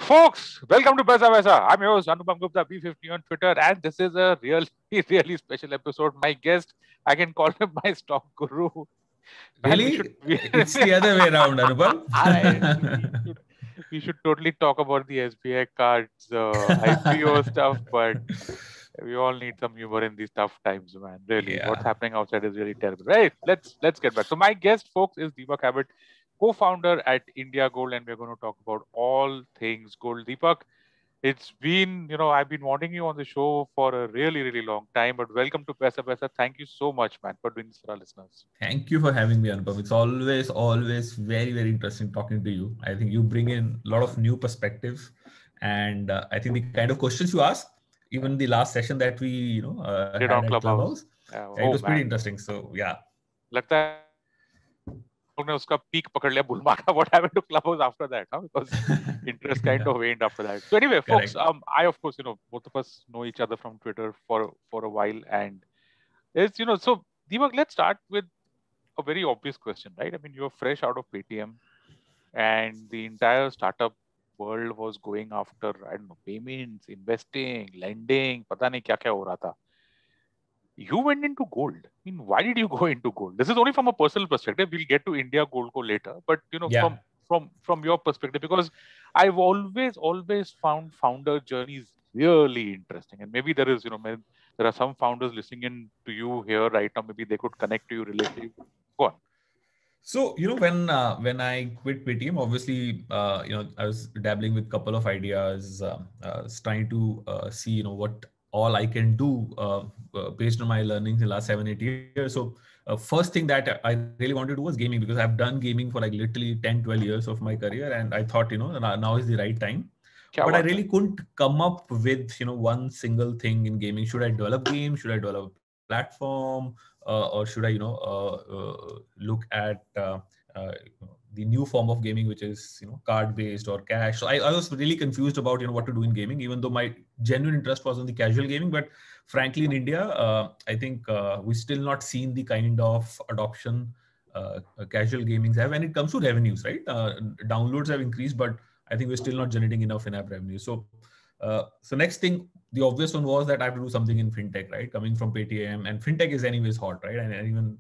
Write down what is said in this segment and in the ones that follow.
Folks, welcome to Paisa Vaisa. I'm your host, Anupam Gupta, B50 on Twitter, and this is a really, really special episode. My guest, I can call him my stock guru. Man, we should. Really? It's the other way around, Anupam. Alright, we should totally talk about the SBI cards, IPO stuff, but we all need some humor in these tough times, man. Really, what's Yeah. happening outside is really terrible. Right? Let's get back. So my guest, folks, is Deepak Abbott, co-founder at India Gold, and we're going to talk about all things gold. Deepak, it's been, I've been wanting you on the show for a really, really long time, but welcome to Pesa Pesa. Thank you so much, man, for doing this for our listeners. Thank you for having me, Anupam. It's always very, very interesting talking to you. I think you bring in a lot of new perspectives. And I think the kind of questions you ask, even the last session that we, Did had on at Clubhouse. Clubhouse, Yeah, it oh was pretty man. interesting. So, yeah. लगता है लोग ने उसका peak पकड़ लिया bull market. What happened to Clubhouse after that? Huh? Because interest kind Yeah. of waned after that. So anyway, folks, Correct. I of course, both of us know each other from Twitter for a while, and so Deepak, let's start with a very obvious question, right? I mean, you're fresh out of Paytm, and the entire startup world was going after, I don't know, payments, investing, lending, पता नहीं क्या क्या हो रहा था. You went into gold. I mean, why did you go into gold? This is only from a personal perspective. We'll get to India Gold Co later, but Yeah. from your perspective, because I've always found founder journeys really interesting, and maybe there is there are some founders listening in to you here right now. Maybe they could connect to you, relate to you. Go on. So when I quit Paytm, obviously I was dabbling with a couple of ideas, was trying to see what all I can do based on my learnings in the last 7-8 years. So first thing that I really wanted to do was gaming, because I've done gaming for like literally 10-12 years of my career, and I thought now is the right time. क्या But I बात है? really couldn't come up with one single thing in gaming. Should I develop games? Should I develop a platform? Or should I look at the new form of gaming, which is card based or cash? So I was really confused about what to do in gaming, even though my genuine interest was on the casual gaming. But frankly, in India, I think we still not seen the kind of adoption casual gamings have when it comes to revenues, right? Downloads have increased, but I think we're still not generating enough in-app revenue. So next thing, the obvious one was that I have to do something in fintech, right? Coming from Paytm, and fintech is anyways hot, right? And anyone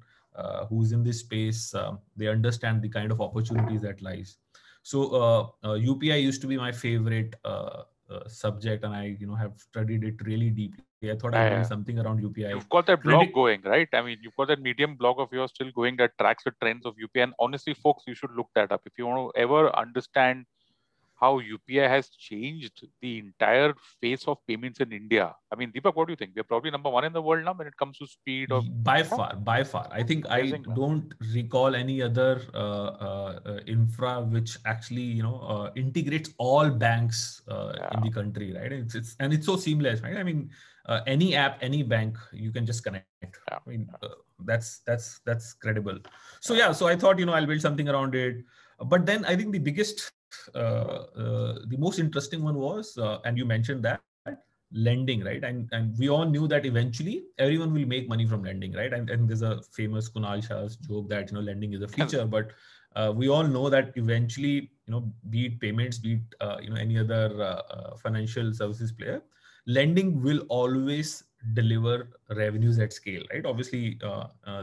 who's in this space, they understand the kind of opportunities that lies. So UPI used to be my favorite subject, and I have studied it really deeply. I thought I'll build Yeah. something around UPI. You've got that Credit. blog going, right? I mean, you've got that Medium blog of yours still going that tracks the trends of UPI. And honestly, folks, you should look that up if you want to ever understand how UPI has changed the entire face of payments in India. I mean, Deepak, what do you think? We're probably number one in the world now when it comes to speed or By far, I think I amazing, man. don't recall any other infra which actually integrates all banks in Yeah, the country, right? It's so seamless, right? I mean, any app, any bank, you can just connect. I yeah, mean, that's credible. So yeah. yeah, so I thought I'll build something around it, but then I think the biggest, the most interesting one was, and you mentioned that, lending, right? And we all knew that eventually everyone will make money from lending, right? And there's a famous Kunal Shah's joke that lending is a feature, but we all know that eventually, be it payments, be it any other financial services player, lending will always deliver revenues at scale, right? Obviously,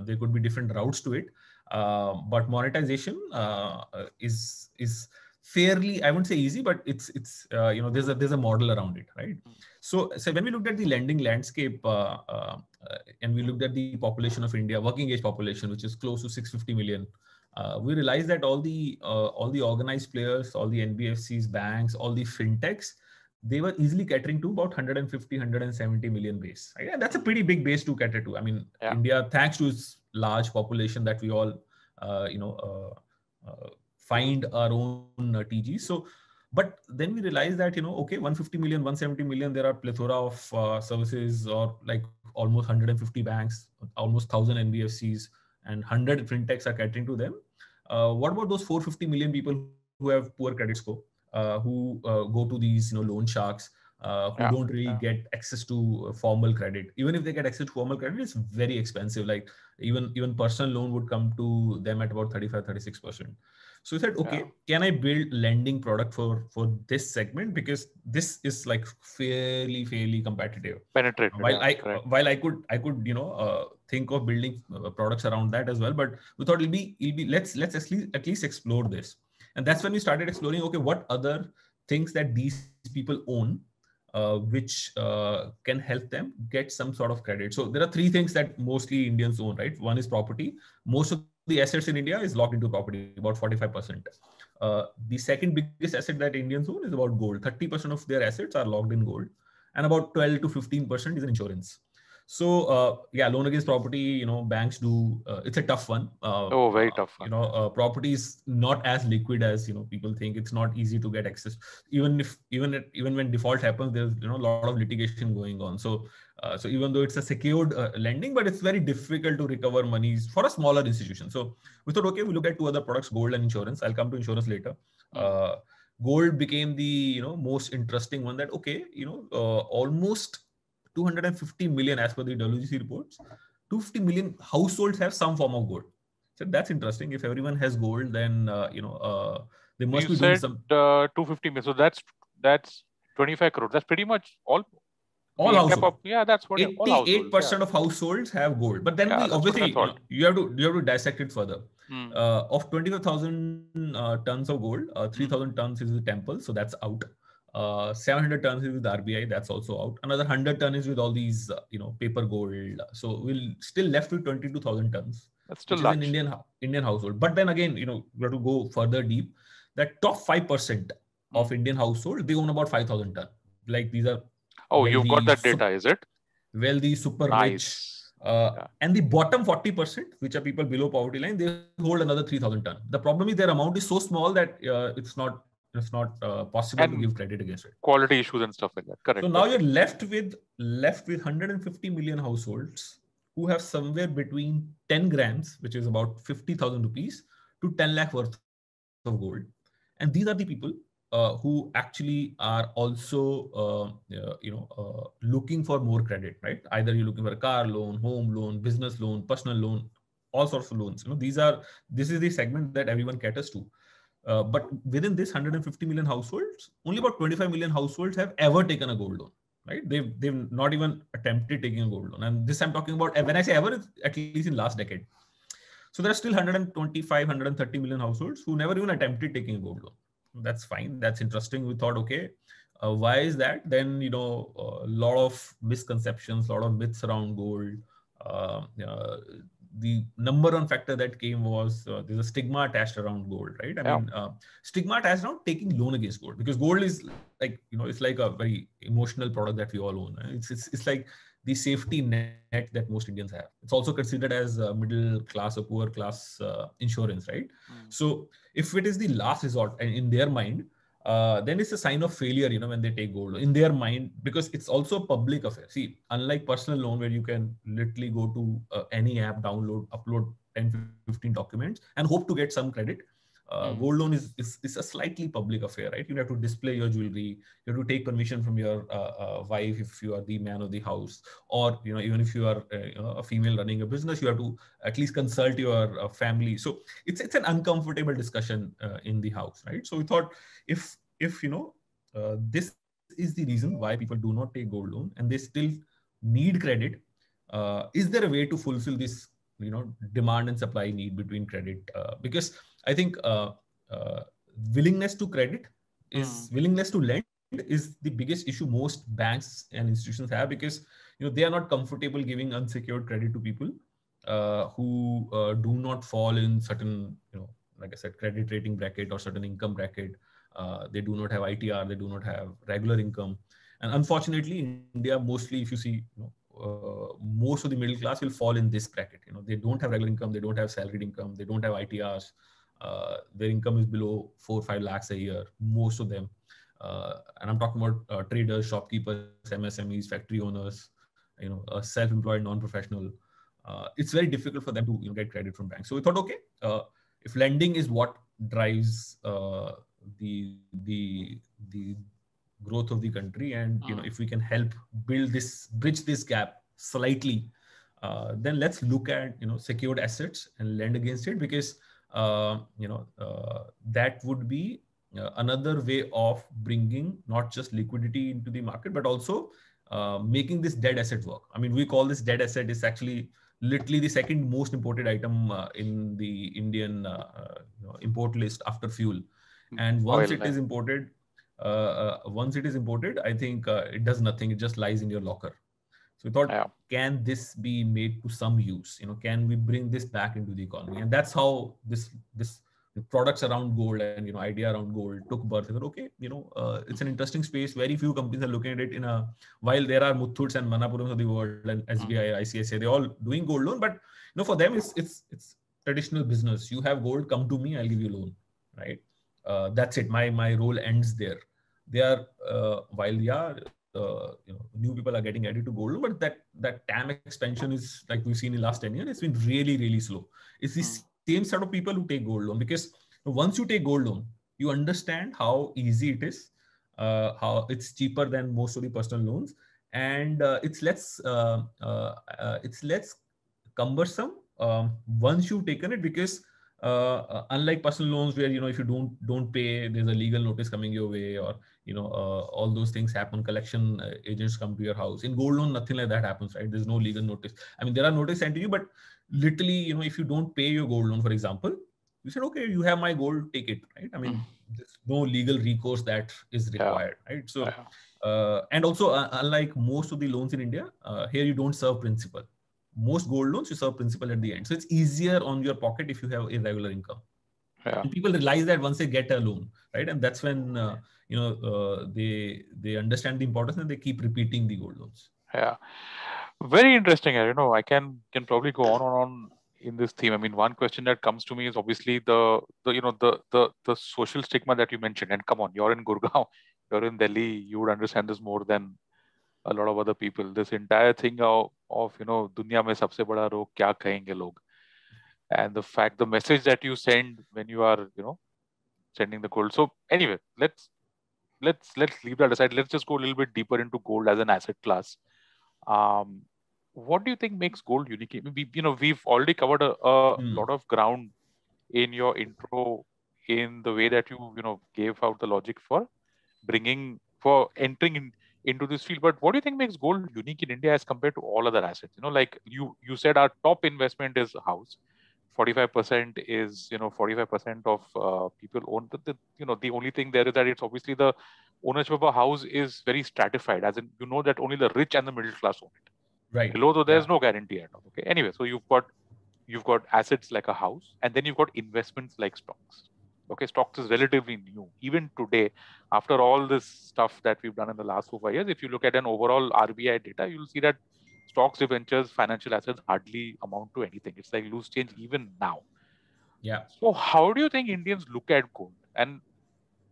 there could be different routes to it, but monetization is fairly, I wouldn't say easy, but it's there's a model around it, right? So when we looked at the lending landscape, and we looked at the population of India, working age population, which is close to 650 million, we realized that all the organized players, all the NBFCs, banks, all the fintechs, they were easily catering to about 150, 170 million base. Right? And that's a pretty big base to cater to. I mean, Yeah. India, thanks to its large population that we all, find our own TGs. So, but then we realized that okay, 150 million, 170 million, there are plethora of services, or like almost 150 banks, almost 1,000 NBFCs, and 100 fintechs are catering to them. What about those 450 million people who have poor credit score, who go to these loan sharks, who Yeah, don't really get access to formal credit? Even if they get access to formal credit, it's very expensive. Like even personal loan would come to them at about 35, 36%. So we said, okay, can I build lending product for this segment, because this is like fairly competitive. Penetrated. While I could think of building products around that as well, but we thought it'll be let's at least explore this. And that's when we started exploring, okay, what other things that these people own, which can help them get some sort of credit. So there are three things that mostly Indians own, right? One is property. Most of the assets in India is locked into property, about 45%. The second biggest asset that Indians own is about gold. 30% of their assets are locked in gold, and about 12 to 15% is in insurance. So loan against property, banks do. It's a tough one. Very tough one. Property is not as liquid as people think. It's not easy to get access. Even when default happens, there's a lot of litigation going on. So even though it's a secured lending, but it's very difficult to recover monies for a smaller institution. So we thought, okay, we look at two other products, gold and insurance. I'll come to insurance later. Gold became the most interesting one. That almost 250 million, as per the WGC reports, 250 million households have some form of gold. So that's interesting. If everyone has gold, then they must be doing some. 250 million. So that's 25 crores. That's pretty much all households. That's what 88% of households have gold. But then we obviously you have to dissect it further. Of 25,000 tons of gold, 3,000 tons is the temple, so that's out. 700 tons is with RBI, that's also out. Another 100 tons is with all these paper gold. So we'll still left with 22,000 tons. That's still which is an Indian household. But then again, we have to go further deep. That top 5% of Indian household, they own about 5,000 tons. Like these are you've got that data, is it? Wealthy, super rich. And the bottom 40%, which are people below poverty line, they hold another 3,000 tons. The problem is their amount is so small that it's not possible to give credit against it. Quality issues and stuff like that. Correct. So now you're left with 150 million households who have somewhere between 10 grams, which is about 50,000 rupees, to 10 lakh worth of gold. And these are the people who actually are also, looking for more credit, right? Either you're looking for a car loan, home loan, business loan, personal loan, all sorts of loans. This is the segment that everyone caters to. But within this 150 million households, only about 25 million households have ever taken a gold loan, right? They've not even attempted taking a gold loan. And this I'm talking about, when I say ever, it's at least in last decade. So there are still 125, 130 million households who never even attempted taking a gold loan. That's fine. That's interesting. We thought, okay, why is that? Then, a lot of misconceptions, a lot of myths around gold. The number one factor that came was there's a stigma attached around gold, right? I mean, stigma attached around taking loan against gold, because gold is like, it's like a very emotional product that we all own. It's like the safety net that most Indians have. It's also considered as middle class or poor class insurance, right? So if it is the last resort, and in their mind, then it's a sign of failure, when they take gold in their mind, because it's also a public affair. See, unlike personal loan, where you can literally go to any app, download, upload 10, 15 documents and hope to get some credit. Gold loan is a slightly public affair, right? You have to display your jewelry. You have to take permission from your wife if you are the man of the house, or even if you are a female running a business, you have to at least consult your family. So it's an uncomfortable discussion in the house, right? So we thought, if this is the reason why people do not take gold loan and they still need credit, is there a way to fulfill this demand and supply need between credit? Because I think willingness to credit willingness to lend is the biggest issue most banks and institutions have, because they are not comfortable giving unsecured credit to people who do not fall in certain, like I said, credit rating bracket or certain income bracket. They do not have ITR, they do not have regular income. And unfortunately, in India, mostly if you see, most of the middle class will fall in this bracket. They don't have regular income, they don't have salaried income, they don't have ITRs. Their income is below 4-5 lakhs a year, most of them. And I'm talking about traders, shopkeepers, MSMEs, factory owners, self-employed, non-professional. It's very difficult for them to get credit from banks. So we thought, okay, if lending is what drives the growth of the country, and if we can help bridge this gap slightly, then let's look at secured assets and lend against it, because that would be another way of bringing not just liquidity into the market, but also making this dead asset work. I mean, we call this dead asset. Is actually literally the second most imported item in the Indian import list after fuel. And once Oil. it is imported, I think it does nothing. It just lies in your locker. So we thought, Yeah. can this be made to some use? Can we bring this back into the economy? And that's how this products around gold and idea around gold took birth. I thought, okay, it's an interesting space. Very few companies are looking at it while there are Muthuts and Manapurams of the world and SBI, ICICI, they're all doing gold loan, but for them it's traditional business. You have gold, come to me, I'll give you a loan, right? That's it. My role ends there. They are new people are getting added to gold loan, but that TAM expansion is, like we've seen in the last 10 years, it's been really, really slow. It's the same set of people who take gold loan, because once you take gold loan, you understand how easy it is, how it's cheaper than most of the personal loans, and it's less cumbersome once you've taken it, because unlike personal loans where if you don't pay, there's a legal notice coming your way, or all those things happen, collection agents come to your house. In gold loan, nothing like that happens, right? There's no legal notice. I mean, there are notices sent to you, but literally, if you don't pay your gold loan, for example, you said, okay, you have my gold, take it, right? I mean, there's no legal recourse that is required, right? So and also, unlike most of the loans in India, here you don't serve principal. Most gold loans, you serve principal at the end. So it's easier on your pocket if you have irregular income. And people realize that once they get a loan, right? And that's when they understand the importance, and they keep repeating the gold loans. Yeah, very interesting. I can probably go on and on in this theme. I mean, one question that comes to me is obviously the social stigma that you mentioned. And come on, you're in Gurgaon, you're in Delhi, you would understand this more than a lot of other people. This entire thing of दुनिया में सबसे बड़ा रोग क्या कहेंगे लोग, and the fact, the message that you send when you are sending the gold. So anyway, let's leave that aside. Let's just go a little bit deeper into gold as an asset class. What do you think makes gold unique? We've already covered a lot of ground in your intro, in the way that you gave out the logic for entering into this field. But what do you think makes gold unique in India as compared to all other assets? Like you said, our top investment is a house. 45% is 45% of people own. The only thing there is that it's obviously the ownership of a house is very stratified, as in that only the rich and the middle class own it. Right. Below, though, there's no guarantee at all. Okay. Anyway, so you've got assets like a house, and then you've got investments like stocks. Okay, stocks is relatively new. Even today, after all this stuff that we've done in the last 4-5 years, if you look at an overall RBI data, you'll see that stocks, debentures, financial assets hardly amount to anything. It's like loose change even now. Yeah. So how do you think Indians look at gold? And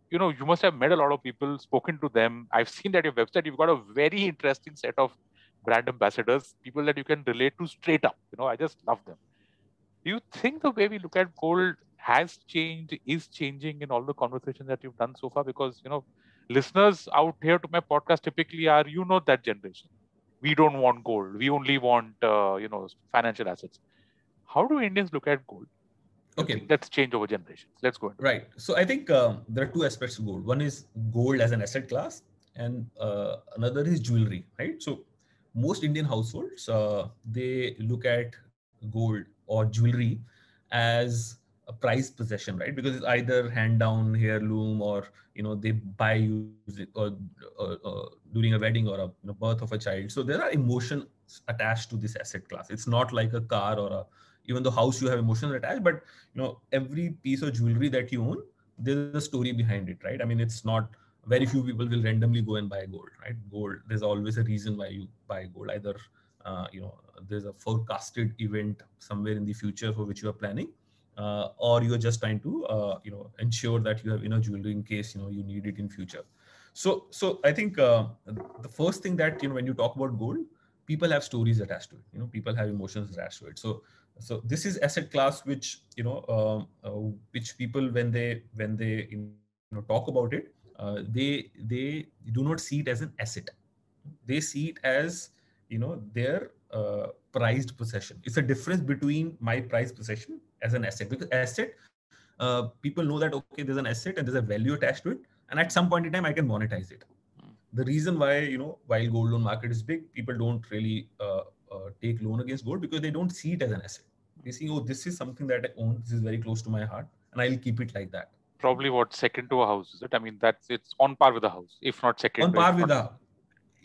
you must have met a lot of people, spoken to them. I've seen that your website, you've got a very interesting set of brand ambassadors, people that you can relate to straight up. I just love them. Do you think the way we look at gold has changed, is changing in all the conversations that you've done so far? Because, listeners out here to my podcast typically are, that generation. We don't want gold. We only want, financial assets. How do Indians look at gold? Okay. I think that's changed over generations. Let's go into Right. So I think there are two aspects of gold. One is gold as an asset class, and another is jewelry, right? So most Indian households, they look at gold or jewelry as a prized possession, right? Because it's either hand down heirloom, or they buy use it or during a wedding or a birth of a child. So there are emotions attached to this asset class. It's not like a car or even the house, you have emotions attached, but every piece of jewelry that you own, there's a story behind it, right? I mean, it's not, very few people will randomly go and buy gold, right? Gold, there's always a reason why you buy gold. Either there's a forecasted event somewhere in the future for which you are planning, or you're just trying to ensure that you have enough jewelry in case you need it in future. So I think the first thing that when you talk about gold, people have stories attached to it. People have emotions attached to it. So this is asset class which which people, when they talk about it, they do not see it as an asset. They see it as their prized possession. It's a difference between my prized possession as an asset, because asset, people know that okay, there's an asset and there's a value attached to it, and at some point in time I can monetize it. The reason why, while gold loan market is big, people don't really take loan against gold because they don't see it as an asset. They see, oh, this is something that I own, this is very close to my heart, and I'll keep it like that. Probably what, second to a house, is it? I mean, it's on par with a house, if not second. On par with a,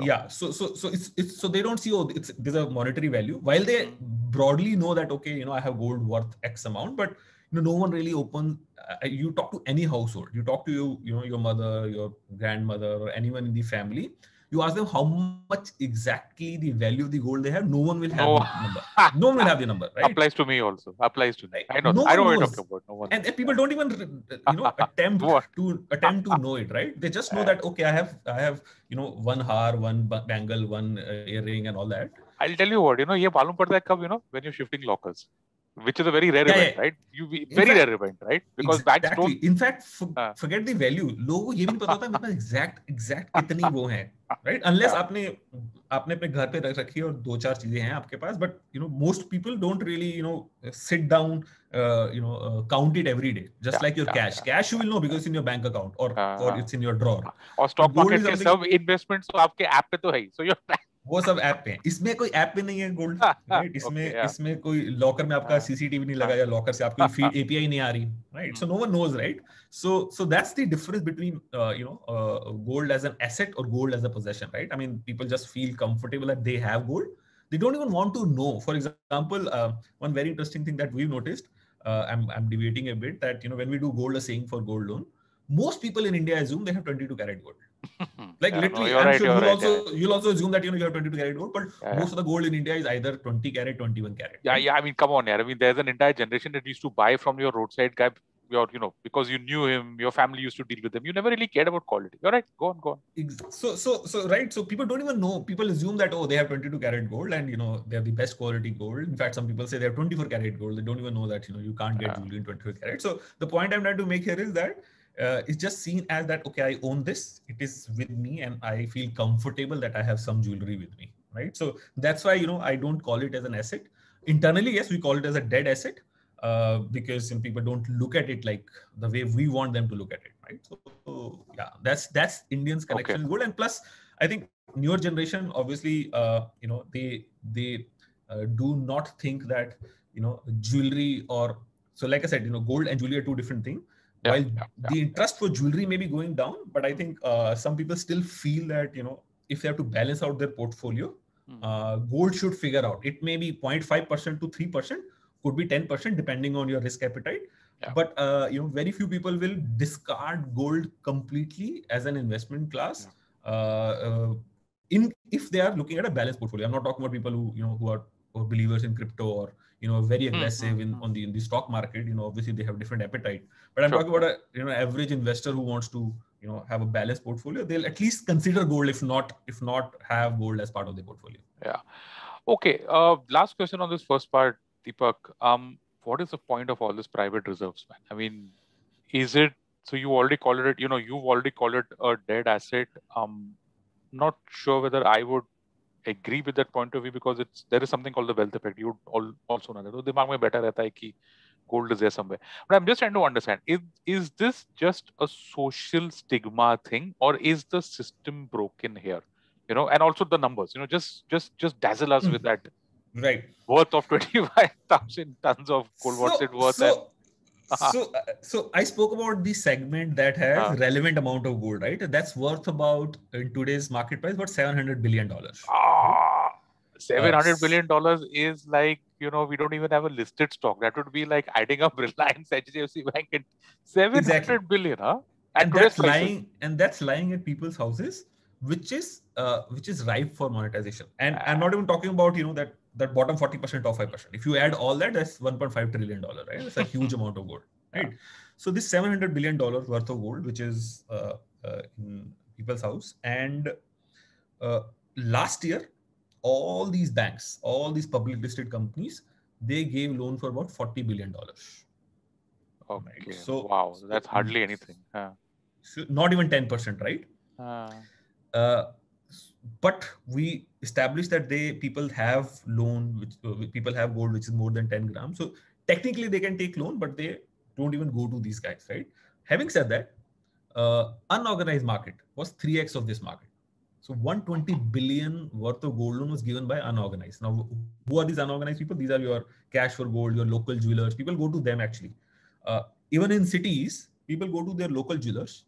yeah. So it's so they don't see, oh, there's a monetary value, while they broadly know that okay, I have gold worth X amount, but no one really opens. You talk to any household, you talk to your mother, your grandmother, or anyone in the family. You ask them how much exactly the value of the gold they have. No one will have the number. No one will have the number, right? Applies to me also. Applies to me. Right. I know. No I know one what you're knows. talking about. No one. And people don't even attempt to know it, right? They just know that okay, I have one har, one bangle, one earring, and all that. I'll tell you what, ये मालूम पड़ता है कब, when you're shifting lockers, which is a very rare event, right? Rare event, right? Because banks don't. In fact, forget the value. लोगों को ये भी नहीं पता होता मेरे पास exact कितनी वो है, right? Unless आपने अपने घर पे रख रखी है और 2-4 चीजें हैं आपके पास, but most people don't really sit down, count it every day, just like your cash. Cash you will know because it's in your bank account or it's in your drawer. और stock market के सब investments तो आपके app पे तो है ही, so you're. वो सब ऐप पे हैं. इसमें कोई ऐप पे नहीं है गोल्ड, राइट? इसमें कोई लॉकर में आपका सीसीटीवी नहीं लगा या लॉकर से आपको फीड एपीआई नहीं आ रही, right? So no one knows, right? So that's the difference between gold as an asset or gold as a possession, right? I mean, people just feel comfortable that they have gold. They don't even want to know. For example, one very interesting thing that we've noticed, I'm debating a bit, that when we do gold assaying for gold loan, most people in India assume they have 22 karat gold. Like literally, no, I'm sure you'll also assume that you have 22 karat gold, but most of the gold in India is either 20 karat, 21 karat. Yeah. I mean, come on, yaar. I mean, there's an entire generation that used to buy from your roadside guy, because you knew him, your family used to deal with him. You never really cared about quality. You're right. Go on. So right. So people don't even know. People assume that they have 22 karat gold and they have the best quality gold. In fact, some people say they have 24 karat gold. They don't even know that you can't get jewelry in 24 karat. So the point I'm trying to make here is that. It's just seen as that okay, I own this, it is with me, and I feel comfortable that I have some jewelry with me, right? So that's why I don't call it as an asset. Internally, yes, we call it as a dead asset, because people don't look at it like the way we want them to look at it, right? So yeah, that's Indians' connection with gold. And plus, I think newer generation, obviously, they do not think that jewelry, or so like I said, gold and jewelry are two different things. While the interest for jewelry may be going down, but I think some people still feel that if they have to balance out their portfolio, gold should figure out. It may be 0.5% to 3%, could be 10% depending on your risk appetite. But very few people will discard gold completely as an investment class. If they are looking at a balanced portfolio. I'm not talking about people who are believers in crypto or very aggressive in the stock market. Obviously they have different appetite, but I'm talking about a average investor who wants to have a balanced portfolio. They'll at least consider gold, if not have gold as part of their portfolio. Okay. Last question on this first part, Deepak. What is the point of all this private reserves, man? I mean, is it, so you already called it, you've already called it a dead asset. Not sure whether I would agree with that point of view, because there is something called the wealth effect. You would also know that. So दिमाग में बैठा रहता है कि gold is there somewhere. But I'm just trying to understand, is this just a social stigma thing, or is the system broken here? And also the numbers, just dazzle us with that. Right. Worth of 25,000 tons of gold. What's it worth? So I spoke about the segment that has relevant amount of gold, right? That's worth about, in today's market price, about $700 billion. $700 billion is like, we don't even have a listed stock. That would be like adding up Reliance, HDFC Bank, and 700 billion, huh? And that's lying at people's houses, which is ripe for monetization. And I'm not even talking about that bottom 40% or 5%. If you add all that, that's $1.5 trillion, right? That's a huge amount of gold, right? So this $700 billion worth of gold, which is in people's house, and last year, all these banks, all these public listed companies, they gave loan for about $40 billion. Okay. Right? So wow, that's hardly anything. So not even 10%, right? But we established that people have loan, people have gold which is more than 10 grams. So technically they can take loan, but they don't even go to these guys, right? Having said that, unorganized market was 3x of this market. So 120 billion worth of gold loan was given by unorganized. Now, who are these unorganized people? These are your cash for gold, your local jewelers. People go to them actually. Even in cities, people go to their local jewelers.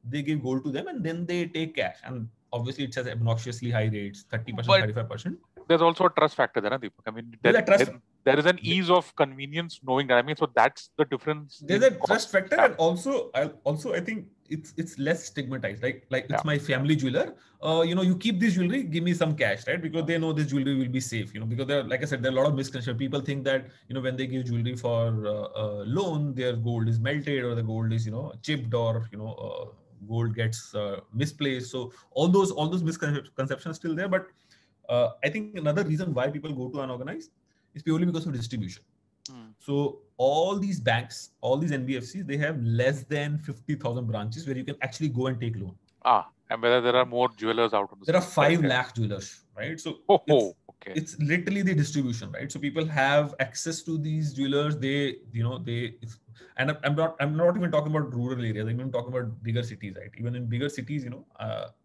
They give gold to them and then they take cash. And obviously, it says obnoxiously high rates, 30%, But 35%. there's also a trust factor there, Deepak. I mean, There's a trust. there is an ease of convenience knowing that. I mean, so that's the difference. There's a trust factor, and also I think it's less stigmatized. Like it's my family jeweler. You keep this jewelry, give me some cash, right? Because they know this jewelry will be safe. Because there, like I said, there are a lot of misconceptions. People think that when they give jewelry for loan, their gold is melted or the gold is chipped or gold gets misplaced. So all those misconceptions are still there. But I think another reason why people go to unorganized is purely because of distribution. So all these banks, all these NBFCs, they have less than 50,000 branches where you can actually go and take loan. And whether there are more jewelers out on the street. There are 5 lakh jewelers, right? So it's literally the distribution, right? So people have access to these jewelers. And I'm not even talking about rural areas. I'm even talking about bigger cities, right? Even in bigger cities,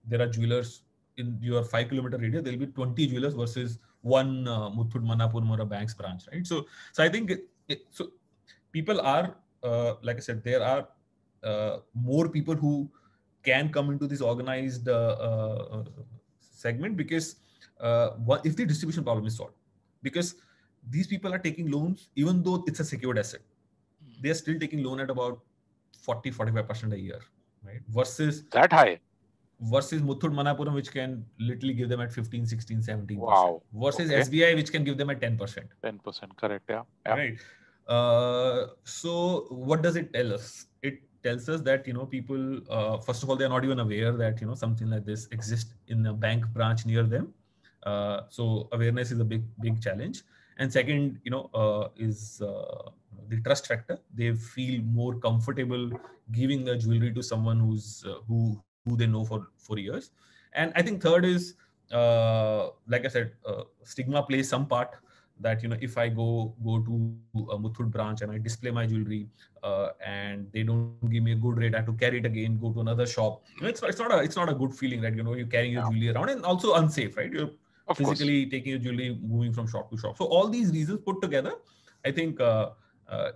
there are jewelers in your 5-kilometer radius. There'll be 20 jewelers versus one Muthoot Manappuram or a bank's branch, right? So I think so people are like I said, there are more people who can come into this organized segment because if the distribution problem is solved, because these people are taking loans even though it's a secured asset, they are still taking loan at about 40-45% a year, right? Versus that high. Versus Muthoot Manappuram, which can literally give them at 15, 16, 17%. Wow. Versus SBI, which can give them at 10%. 10%, correct, yeah. Right. So what does it tell us? It tells us that, people, first of all, they're not even aware that, something like this exists in a bank branch near them. So awareness is a big challenge. And second, is the trust factor. They feel more comfortable giving the jewelry to someone who they know for years. And I think third is, like I said, stigma plays some part. That if I go to a Muthoot branch and I display my jewelry and they don't give me a good rate, I have to carry it again, go to another shop. It's not a good feeling, right? You're carrying your jewelry around, and also unsafe, right? You're physically taking your jewelry, moving from shop to shop. So all these reasons put together, I think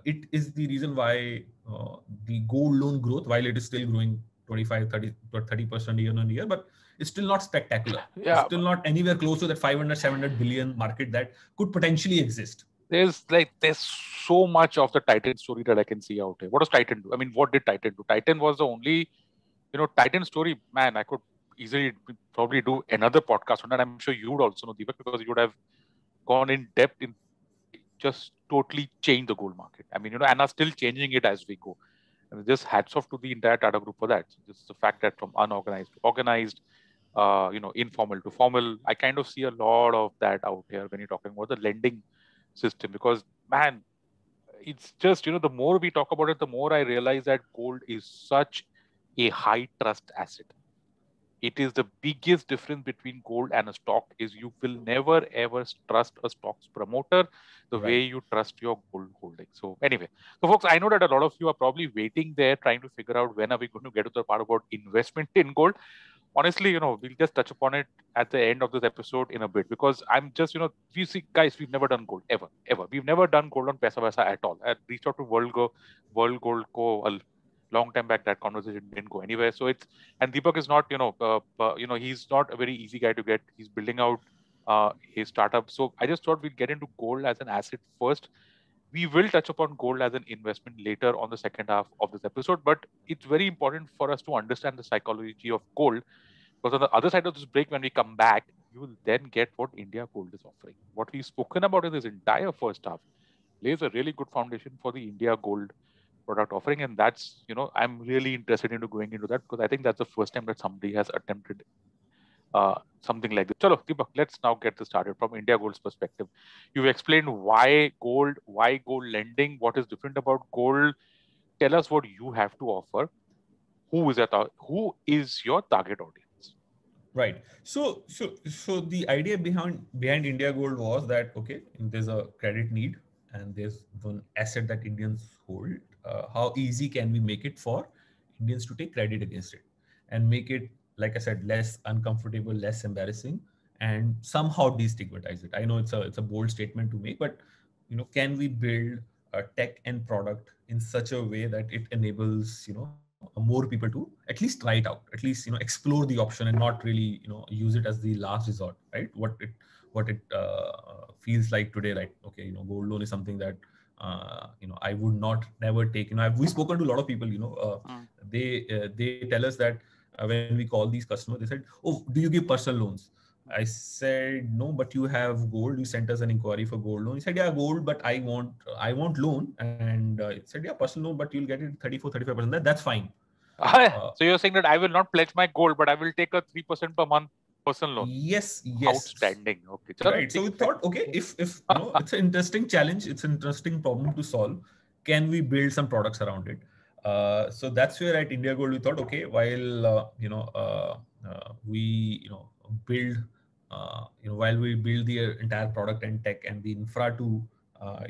it is the reason why the gold loan growth, while it is still growing 25-30% year on year, but it's still not spectacular. It's still not anywhere close to that 500-700 billion market that could potentially exist. There's so much of the Titan story that I can see out here. What does Titan do? I mean, what did Titan do? Titan was the only, Titan story, man, I could easily probably do another podcast on that. I'm sure you would also know, Deepak, because you would have gone in depth in just totally change the gold market. I mean, and are still changing it as we go. And just hats off to the entire Tata Group for that. So this is the fact that from unorganized to organized, informal to formal, I kind of see a lot of that out here when you're talking about the lending system. Because, man, it's just, the more we talk about it, the more I realize that gold is such a high trust asset. It is the biggest difference between gold and a stock is you will never ever trust a stock's promoter the way you trust your gold holding. So anyway, so folks, I know that a lot of you are probably waiting there trying to figure out when are we going to get to the part about investment in gold. Honestly, we'll just touch upon it at the end of this episode in a bit, because I'm just, you see, guys, we've never done gold ever. We've never done gold on Paisa at all. I reached out to World Gold Co. long time back. That conversation didn't go anywhere. So and Deepak is not, he's not a very easy guy to get. He's building out his startup. So I just thought we'd get into gold as an asset first. We will touch upon gold as an investment later on the second half of this episode, but it's very important for us to understand the psychology of gold, because on the other side of this break, when we come back, you will then get what India Gold is offering. What we've spoken about in this entire first half lays a really good foundation for the India Gold product offering, and that's, I'm really interested into going into that, because I think that's the first time that somebody has attempted something like this. Chalo, Deepak, let's now get this started from India Gold's perspective. You've explained why gold lending, what is different about gold. Tell us what you have to offer. Who is your target audience? Right. So the idea behind India Gold was that, okay, there's a credit need. and there's one asset that Indians hold. How easy can we make it for Indians to take credit against it and make it, like I said, less uncomfortable, less embarrassing, and somehow destigmatize it? I know it's a bold statement to make, but can we build a tech and product in such a way that it enables more people to at least try it out, at least explore the option and not really use it as the last resort, right? What it feels like today, right? Okay, gold loan is something that I would not never take. We've spoken to a lot of people. They tell us that when we call these customers, they said, "Oh, do you give personal loans?" I said, "No, but you have gold. You sent us an inquiry for gold loan." He said, "Yeah, gold, but I want loan." And he said, "Yeah, personal loan, but you'll get it 34-35%. That's fine." So you're saying that I will not pledge my gold, but I will take a 3% per month personal loan. Yes. Outstanding. Okay. Right. So we thought, okay, if it's an interesting challenge, it's an interesting problem to solve. Can we build some products around it? So that's where at India Gold we thought, okay, while we build while we build the entire product and tech and the infra to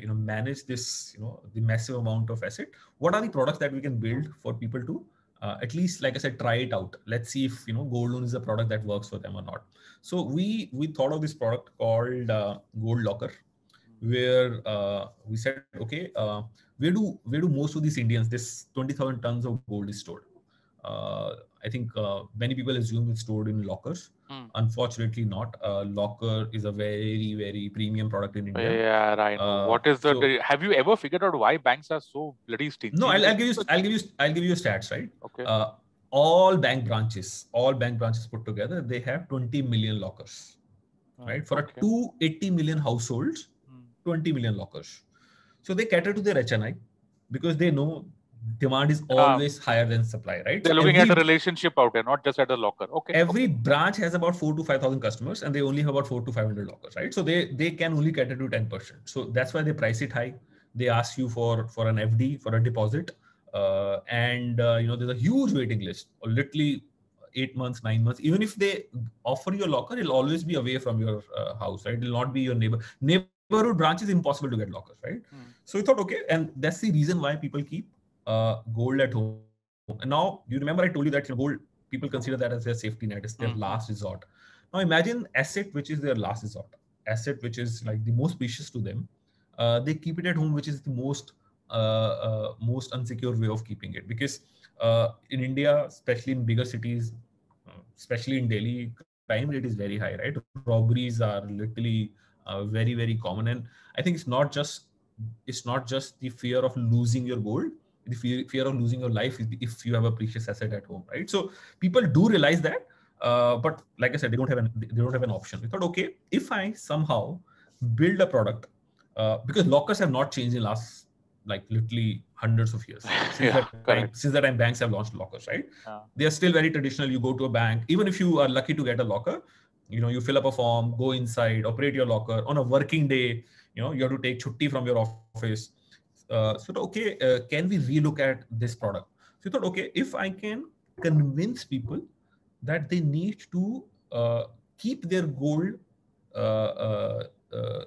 manage this the massive amount of asset, what are the products that we can build for people to at least, like I said, try it out. Let's see if gold loan is a product that works for them or not. So we thought of this product called Gold Locker, where we said, okay, where do most of these Indians, this 20,000 tons of gold is stored? I think many people assume it's stored in lockers. Unfortunately, not. Locker is a very, very premium product in India. Yeah, I know. What is have you ever figured out why banks are so bloody stingy? No, I'll give you stats, right? Okay. All bank branches put together, they have 20 million lockers, right? For a 280 million households, 20 million lockers. So they cater to their HNI because they know demand is always higher than supply, right? They're looking at a relationship out there, not just at a locker. Okay. Every branch has about 4 to 5,000 customers, and they only have about 4 to 500 lockers, right? So they can only cater to 10%. So that's why they price it high. They ask you for an FD, for a deposit, and there's a huge waiting list, literally 8 months, 9 months. Even if they offer you a locker, it'll always be away from your house, right? It'll not be your neighborhood branch is impossible to get lockers, right? So we thought, okay, and that's the reason why people keep gold at home. And now, you remember I told you that gold, people consider that as their safety net, it's their last resort. Now imagine asset which is their last resort, asset which is like the most precious to them. They keep it at home, which is the most unsecure way of keeping it, because in India, especially in bigger cities, especially in Delhi, crime rate is very high, right? Robberies are literally very, very common, and I think it's not just the fear of losing your gold, the fear of losing your life if you have a precious asset at home, right? So people do realize that, but like I said, they don't have an option. We thought, okay, if I somehow build a product, because lockers have not changed in last like literally hundreds of years since the time banks have launched lockers, right? They are still very traditional. You go to a bank, even if you are lucky to get a locker, you fill up a form, go inside, operate your locker on a working day. You have to take chutti from your office. So okay, can we relook at this product? So you thought, okay, if I can convince people that they need to keep their gold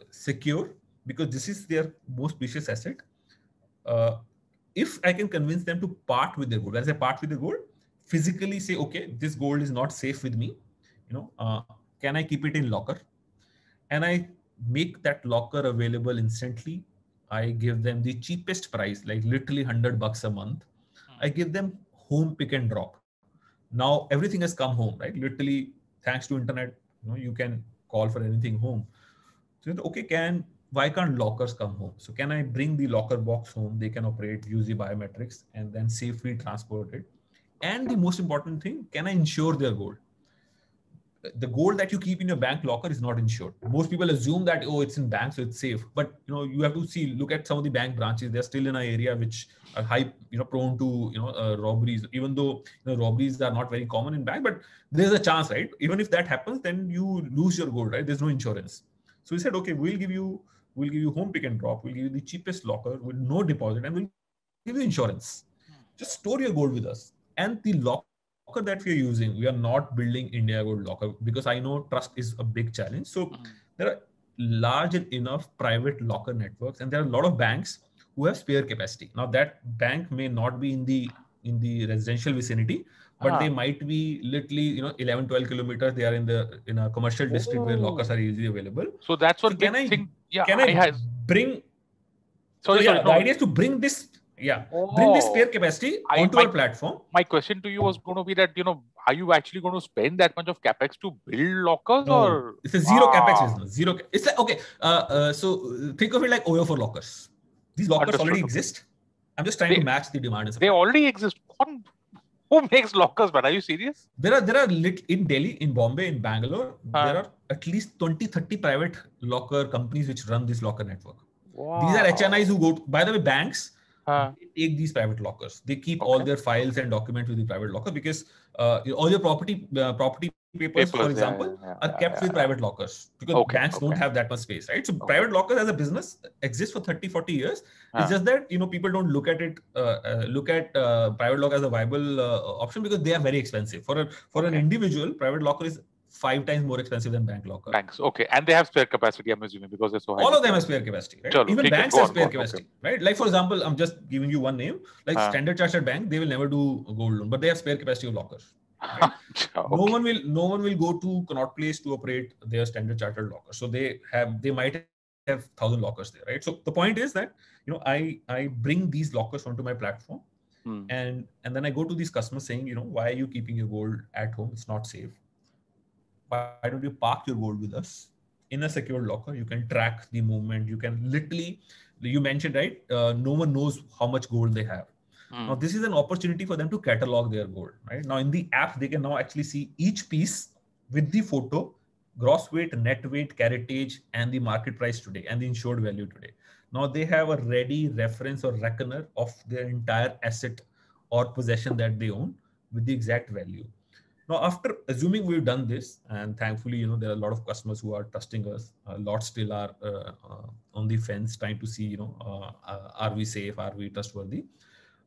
secure, because this is their most precious asset. If I can convince them to part with their gold, as I part with the gold, physically say, okay, this gold is not safe with me. Can I keep it in locker? And I make that locker available instantly. I give them the cheapest price, like literally $100 a month. I give them home pick and drop. Now everything has come home, right? Literally, thanks to internet, you can call for anything home. So okay, why can't lockers come home? So can I bring the locker box home? They can operate, use the biometrics, and then safely transport it. And the most important thing, can I insure their gold? The gold that you keep in your bank locker is not insured. Most people assume that, oh, it's in bank, so it's safe. But you have to look at some of the bank branches. They're still in an area which are high, prone to robberies. Even though robberies are not very common in bank, but there's a chance, right? Even if that happens, then you lose your gold, right? There's no insurance. So we said, okay, we'll give you home pick and drop. We'll give you the cheapest locker with no deposit, and we'll give you insurance. Just store your gold with us. And the locker that we are using, we are not building India Gold locker, because I know trust is a big challenge. So there are large enough private locker networks, and there are a lot of banks who have spare capacity. Now that bank may not be in the residential vicinity, but they might be literally 11, 12 kilometers. They are in a commercial district where lockers are easily available. So that's So one big thing. Yeah, can I bring? Sorry, The no. idea is to bring this. Bring this spare capacity onto our platform. My question to you was going to be that, are you actually going to spend that much of capex to build lockers? No, or it's a zero capex business. Zero. It's like, okay. So think of it like OYO for lockers. These lockers already exist. I'm just trying to match the demand and supply. They already exist. Who makes lockers, man? Are you serious? There are in Delhi, in Bombay, in Bangalore, there are at least 20, 30 private locker companies which run this locker network. Wow. These are HNIs who go, by the way, banks, they take these private lockers. They keep all their files and documents with the private locker because all your property papers, for example, are kept with private lockers because banks don't have that much space, right? So private lockers as a business exists for 30, 40 years. It's just that, people don't look at it, private locker as a viable option because they are very expensive. For an individual, private locker is 5 times more expensive than bank locker. Banks, okay. And they have spare capacity, I'm assuming, because they're so high. All of them have spare capacity, right? Chalo, even banks have spare capacity, right? Like, for example, I'm just giving you one name. Like Standard Chartered Bank, they will never do a gold loan, but they have spare capacity of lockers. Right? No one will go to Connaught Place to operate their Standard Chartered locker. So they might have 1,000 lockers there, right? So the point is that, I bring these lockers onto my platform. And then I go to these customers saying, why are you keeping your gold at home? It's not safe. Why don't you park your gold with us in a secured locker? You can track the movement. You can literally, you mentioned, right? No one knows how much gold they have. Now, this is an opportunity for them to catalog their gold, right? Now, in the app, they can now actually see each piece with the photo, gross weight, net weight, caratage, and the market price today, and the insured value today. Now, they have a ready reference or reckoner of their entire asset or possession that they own with the exact value. Now, after assuming we've done this, and thankfully, there are a lot of customers who are trusting us. A lot still are on the fence, trying to see, are we safe? Are we trustworthy?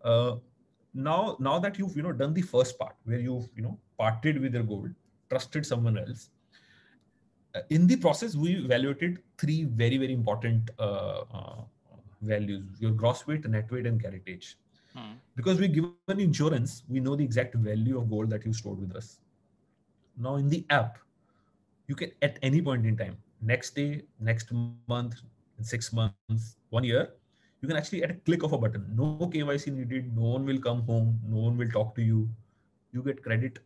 Now that you've done the first part, where you've parted with your gold, trusted someone else. In the process, we evaluated 3 very, very important values: your gross weight, net weight, and caratage. Because we given insurance, we know the exact value of gold that you stored with us. Now in the app, you can at any point in time, next day, next month, 6 months, 1 year, you can actually at a click of a button, no KYC needed, no one will come home, no one will talk to you. You get credit,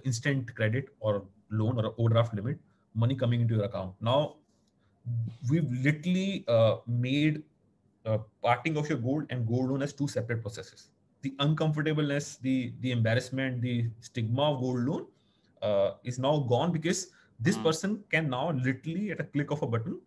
instant credit or loan or overdraft limit, money coming into your account. Now we've literally made parting of your gold and gold loan as 2 separate processes. The uncomfortableness, the embarrassment, the stigma of gold loan is now gone because this person can now literally at a click of a button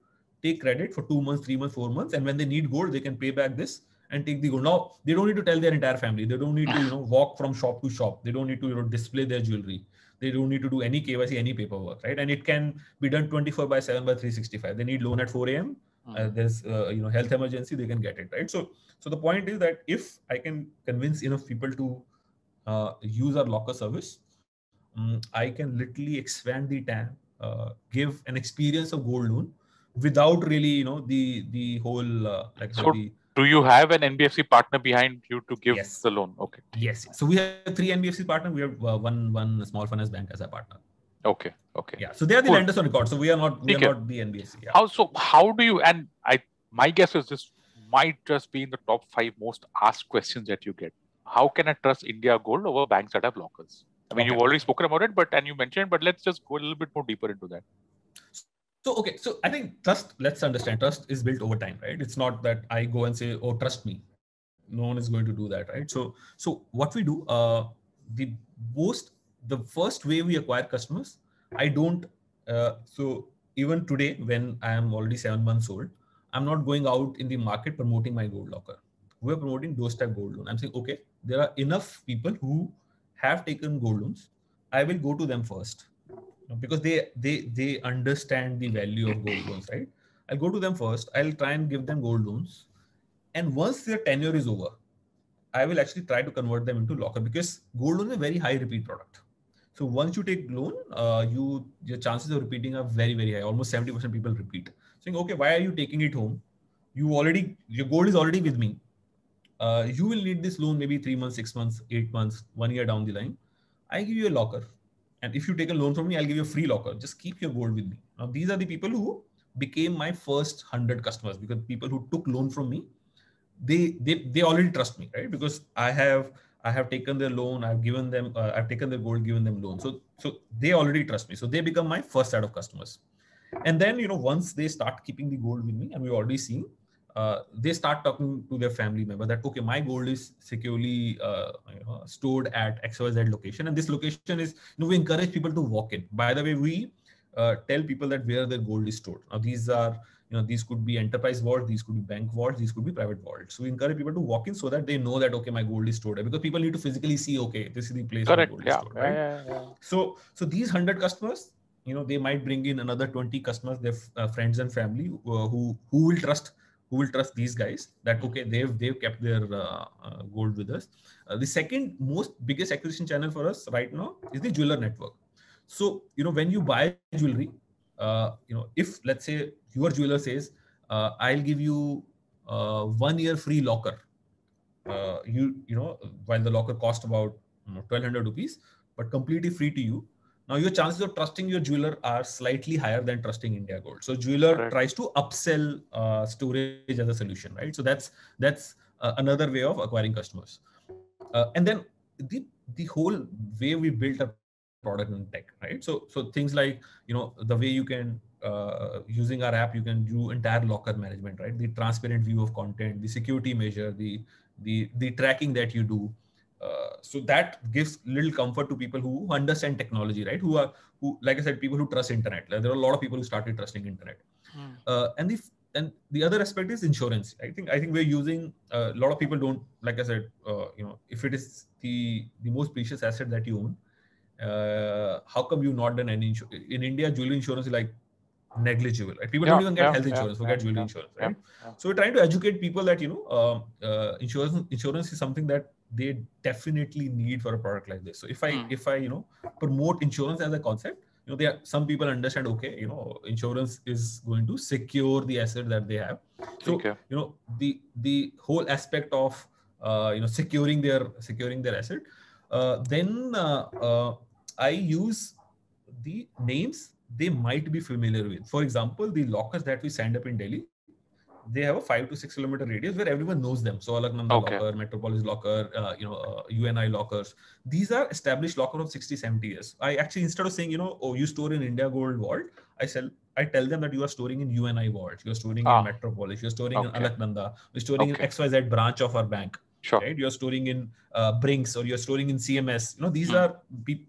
take credit for 2 months, 3 months, 4 months, and when they need gold, they can pay back this and take the gold. Now they don't need to tell their entire family. They don't need to walk from shop to shop. They don't need to display their jewelry. They don't need to do any KYC, any paperwork, right? And it can be done 24/7 by 365. They need loan at 4 a.m. There's health emergency, they can get it, right? So the point is that if I can convince enough people to use our locker service, I can literally expand the TAM, give an experience of gold loan without really the whole do you have an NBFC partner behind you to give the loan? Okay. Yes. So we have 3 NBFC partners. We have one small finance bank as a partner. Okay. Yeah. So they are the lenders on record. So we are not the NBFC. Yeah. How do you, and my guess is this might just be in the top 5 most asked questions that you get. How can I trust India Gold over banks that have lockers? I mean, you've already spoken about it, and you mentioned, but let's just go a little bit more deeper into that. So I think trust, let's understand, trust is built over time, right? It's not that I go and say, oh, trust me. No one is going to do that, right? So what we do, the first way we acquire customers, so even today, when I am already 7 months old, I'm not going out in the market promoting my gold locker. We're promoting doorstep gold loan. I'm saying, okay, there are enough people who have taken gold loans. I will go to them first because they understand the value of gold loans, right? I'll go to them first. I'll try and give them gold loans. And once their tenure is over, I will actually try to convert them into locker because gold loan is a very high repeat product. So once you take loan, your chances of repeating are very, very high. Almost 70% people repeat. Saying, okay, why are you taking it home? Your gold is already with me. You will need this loan maybe 3 months, 6 months, 8 months, 1 year down the line. I give you a locker. And if you take a loan from me, I'll give you a free locker. Just keep your gold with me. Now, these are the people who became my first 100 customers, because people who took loan from me, they already trust me, right? Because I have taken their loan, I've taken their gold, given them loan. So they already trust me. So they become my first set of customers. And then, once they start keeping the gold with me, and we've already seen, they start talking to their family member that, okay, my gold is securely stored at XYZ location, and this location is, we encourage people to walk in. By the way, we tell people that where their gold is stored. Now, these could be enterprise vaults, these could be bank vaults, these could be private vaults. So we encourage people to walk in so that they know that, okay, my gold is stored there, because people need to physically see, okay, this is the place my Correct. gold is Yeah. stored, right? Yeah. So these 100 customers, they might bring in another 20 customers, their friends and family, who will trust these guys, that, okay, they've kept their gold with us. The second most biggest acquisition channel for us right now is the jeweler network. So, when you buy jewelry, if, let's say, your jeweler says, I'll give you 1 year free locker, while the locker cost about 1200 rupees, but completely free to you. Now, your chances of trusting your jeweler are slightly higher than trusting India Gold. So jeweler Correct. tries to upsell storage as a solution, right? So that's another way of acquiring customers. And then the whole way we built a product in tech, right? So things like, the way you can, using our app, you can do entire locker management, right? The transparent view of content, the security measure, the tracking that you do. So that gives little comfort to people who understand technology, right? Who, like I said, people who trust internet. Like, there are a lot of people who started trusting internet. And the other aspect is insurance. I think we're using, a lot of people don't, like I said, if it is the most precious asset that you own, how come you've not done any insurance? In India, jewelry insurance is like negligible, right? People don't even get health insurance, forget jewelry insurance, right? So we're trying to educate people that, insurance is something that they definitely need for a product like this. So if I promote insurance as a concept, there are some people understand, okay, insurance is going to secure the asset that they have. So the whole aspect of securing their asset. Then I use the names they might be familiar with. For example, the lockers that we signed up in Delhi, they have a 5 to 6 kilometer radius where everyone knows them. So Alaknanda locker, Metropolis locker, UNI lockers. These are established locker of 60, 70 years. I actually, instead of saying, oh, you store in India Gold vault, I tell them that you are storing in UNI vault, you're storing in Metropolis, you're storing in Alaknanda, you're storing in XYZ branch of our bank. Sure. Right? You're storing in Brinks, or you're storing in CMS.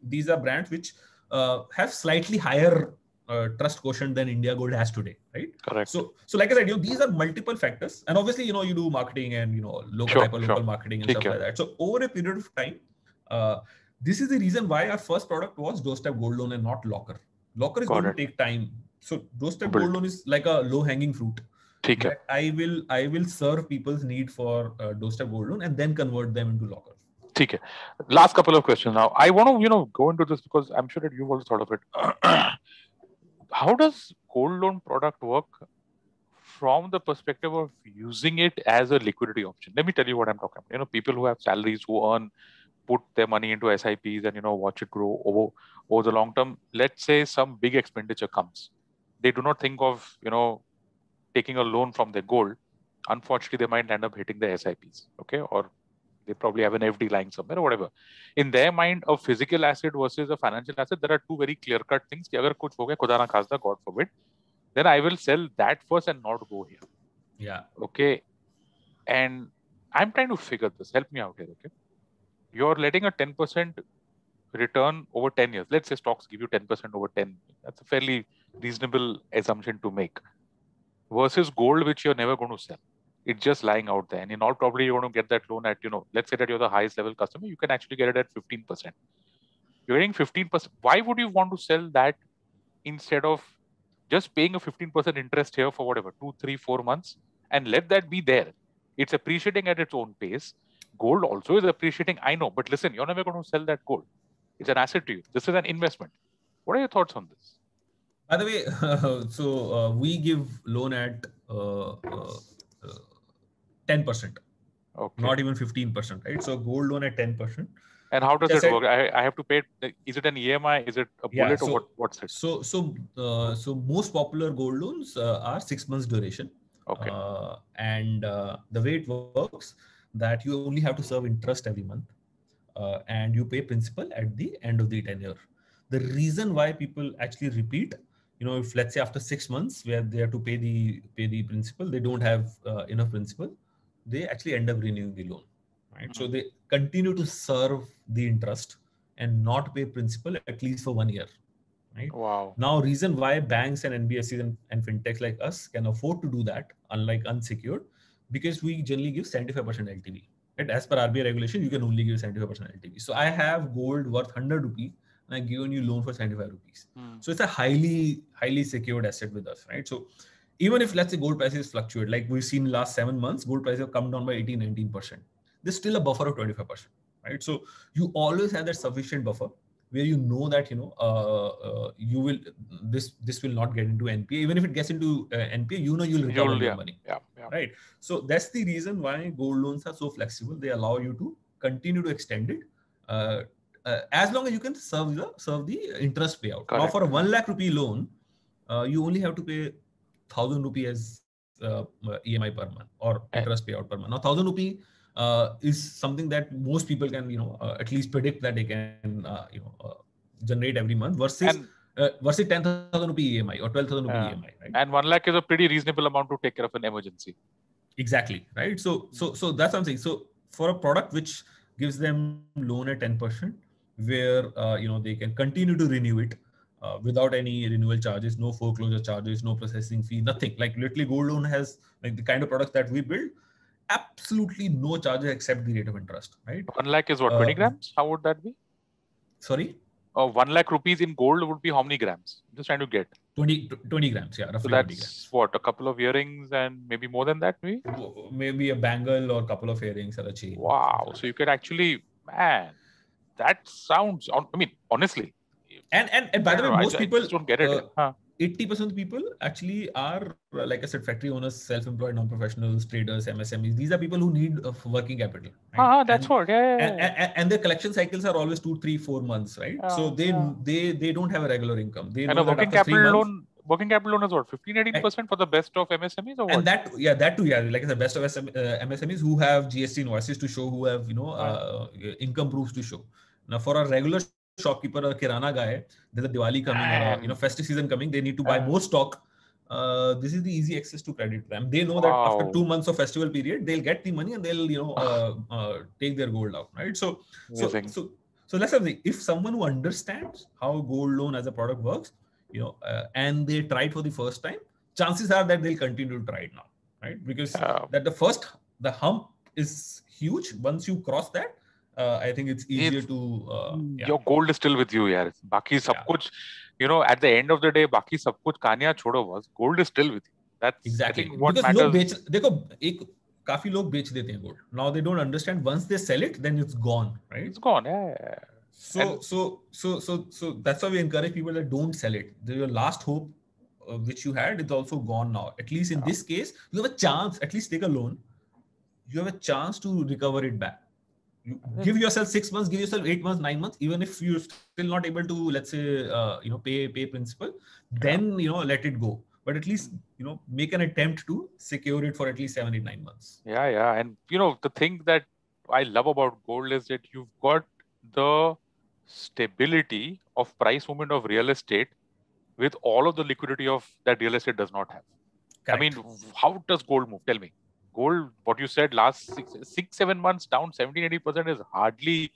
These are brands which have slightly higher trust quotient than India Gold has today, right? Correct. So like I said, these are multiple factors, and obviously, you do marketing and local marketing and stuff like that. So over a period of time, this is the reason why our first product was doorstep gold loan and not locker. Locker is going to take time. So doorstep gold loan is like a low-hanging fruit. That I will serve people's need for doorstep gold loan and then convert them into lockers. Okay. Last couple of questions now. I want to, go into this because I'm sure that you've also thought of it. How does gold loan product work from the perspective of using it as a liquidity option? Let me tell you what I'm talking about. People who have salaries, who put their money into SIPs and, watch it grow over the long term. Let's say some big expenditure comes. They do not think of, taking a loan from their gold. Unfortunately, they might end up hitting the SIPs. Okay. Or they probably have an FD lying somewhere or whatever. In their mind, a physical asset versus a financial asset, there are two very clear-cut things. Ki agar kuch ho gaya, khuda na khasta, God forbid, then I will sell that first and not go here. Yeah. Okay. And I'm trying to figure this. Help me out here. Okay. You're letting a 10% return over 10 years. Let's say stocks give you 10% over 10. That's a fairly reasonable assumption to make. Versus gold, which you're never going to sell. It's just lying out there. And in all probably, you're going to get that loan at, let's say that you're the highest level customer, you can actually get it at 15%. You're getting 15%. Why would you want to sell that instead of just paying a 15% interest here for whatever, 2, 3, 4 months and let that be there? It's appreciating at its own pace. Gold also is appreciating, I know, but listen, you're never going to sell that gold. It's an asset to you. This is an investment. What are your thoughts on this? By the way, we give loan at 10%, Okay. not even 15%, right? So gold loan at 10%. And how does it work? I have to pay. Is it an EMI? Is it a bullet, or what's it? So most popular gold loans are 6 months duration. Okay. And the way it works, that you only have to serve interest every month, and you pay principal at the end of the tenure. The reason why people actually repeat, if let's say after 6 months where they have to pay the principal, they don't have enough principal, they actually end up renewing the loan, right? Mm-hmm. So they continue to serve the interest and not pay principal at least for 1 year, right? Wow. Now, reason why banks and NBFCs and fintechs like us can afford to do that, unlike unsecured, because we generally give 75% LTV. Right? As per RBI regulation, you can only give 75% LTV. So I have gold worth 100 rupees and I given you loan for 75 rupees. So it's a highly secured asset with us, right? So even if let's say gold prices fluctuate, like we've seen last 7 months, gold prices have come down by 18, 19%. There's still a buffer of 25%, right? So you always have that sufficient buffer where you know that you will this will not get into NPA. Even if it gets into NPA, you'll recover your money. Yeah. Right. So that's the reason why gold loans are so flexible. They allow you to continue to extend it as long as you can serve the interest payout. Correct. Now, for a 1 lakh rupee loan, you only have to pay 1,000 rupee as EMI per month or interest payout per month. Now, 1,000 rupee is something that most people can at least predict that they can generate every month versus 10,000 rupee EMI or 12,000 rupee EMI, right? And 1 lakh is a pretty reasonable amount to take care of an emergency. Exactly, right? So that's something. So for a product which gives them loan at 10%, where they can continue to renew it without any renewal charges, no foreclosure charges, no processing fee, nothing. Like literally, gold loan has like the kind of products that we build, absolutely no charges except the rate of interest, right? 1 lakh is what, 20 grams? How would that be? Sorry? 1 lakh rupees in gold would be how many grams? I'm just trying to get 20 grams, yeah, roughly. So that's 20 grams. What, a couple of earrings and maybe more than that, maybe? Maybe a bangle or a couple of earrings or a chain. Wow. So you could actually, man, that sounds, I mean, honestly. And by the way, most people just don't get it. 80% of people actually are, like I said, factory owners, self-employed, non-professionals, traders, MSMEs. These are people who need working capital. Right? That's what. Yeah. And their collection cycles are always 2, 3, 4 months, right? So they don't have a regular income. They and know a working capital loan. Working capital loan is what, 15-18% for the best of MSMEs or what? And that too, like I said, best of MSMEs who have GST invoices to show, who have income proofs to show. Now, for a regular shopkeeper or kirana guy, there's a Diwali coming or festive season coming, they need to buy more stock. This is the easy access to credit for them. They know that after 2 months of festival period, they'll get the money and they'll take their gold out, right? So let's say if someone who understands how gold loan as a product works, and they try it for the first time, chances are that they'll continue to try it now, right? Because the hump is huge. Once you cross that, I think it's easier to. Your gold is still with you, yaar. Baki sab kuch, at the end of the day, baki sab kuch kaniya chodo was. Gold is still with you. That's exactly what because matters. काफी लोग बेच देते हैं gold. Now they don't understand. Once they sell it, then it's gone, right? It's gone, yeah. So that's why we encourage people that don't sell it. Your last hope, which you had, is also gone now. At least in this case, you have a chance. At least take a loan. You have a chance to recover it back. You give yourself 6 months, give yourself 8 months, 9 months. Even if you're still not able to, let's say, pay principal, then let it go. But at least make an attempt to secure it for at least 7, 8, 9 months. Yeah, and the thing that I love about gold is that you've got the stability of price movement of real estate with all of the liquidity of that real estate does not have. Correct. I mean, how does gold move? Tell me. Gold, what you said, last 6-7 months down 17-18% is hardly,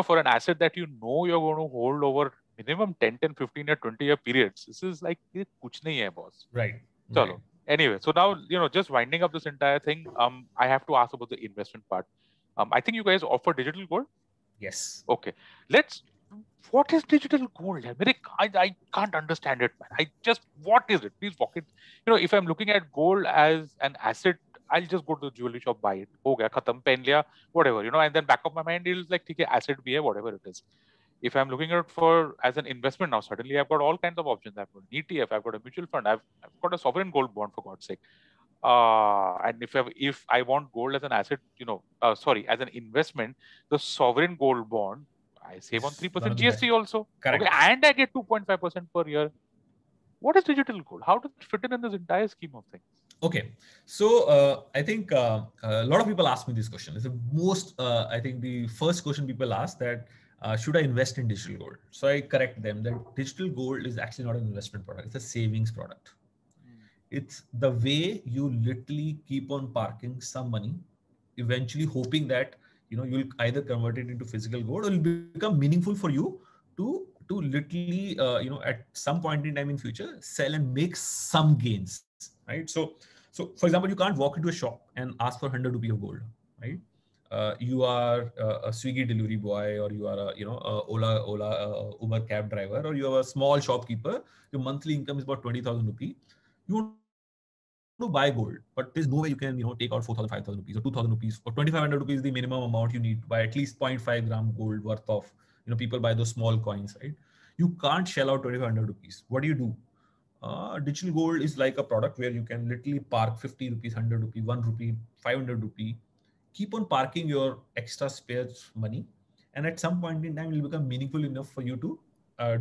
for an asset that you're going to hold over minimum 10, 15 or 20-year periods. This is like, kuch nahi hai, boss. Right. Chalo. Anyway, so now, just winding up this entire thing, I have to ask about the investment part. I think you guys offer digital gold? Yes. Okay. What is digital gold? I can't understand it, man. What is it? Please walk it. If I'm looking at gold as an asset, I'll just go to the jewelry shop, buy it. Ho gaya, khatam, pen liya, whatever, and then back of my mind is like, okay, asset bhi hai, whatever it is. If I'm looking at for as an investment now, suddenly I've got all kinds of options. I've got an ETF, I've got a mutual fund, I've got a sovereign gold bond, for God's sake. And if I want gold as an asset, as an investment, the sovereign gold bond, I save on Is one 3% of the best. GST also. Okay, Correct. and I get 2.5% per year. What is digital gold? How does it fit in this entire scheme of things? Okay, so I think a lot of people ask me this question. It's the most, I think the first question people ask that, should I invest in digital gold? So I correct them that digital gold is actually not an investment product. It's a savings product. It's the way you literally keep on parking some money, eventually hoping that, you'll either convert it into physical gold or it'll become meaningful for you to literally, at some point in time in future, sell and make some gains, right? So for example, you can't walk into a shop and ask for 100 rupee of gold, right? You are a Swiggy delivery boy, or you are a Ola Uber cab driver, or you are a small shopkeeper. Your monthly income is about 20,000 rupee. You want to buy gold, but there's no way you can, take out 4,000, 5,000 rupees or 2,000 rupees or 2,500 rupees is the minimum amount you need to buy at least 0.5 gram gold worth of, people buy those small coins, right? You can't shell out 2,500 rupees. What do? Digital gold is like a product where you can literally park 50 rupees, 100 rupee, 1 rupee, 500 rupee, keep on parking your extra spare money. And at some point in time, it will become meaningful enough for you to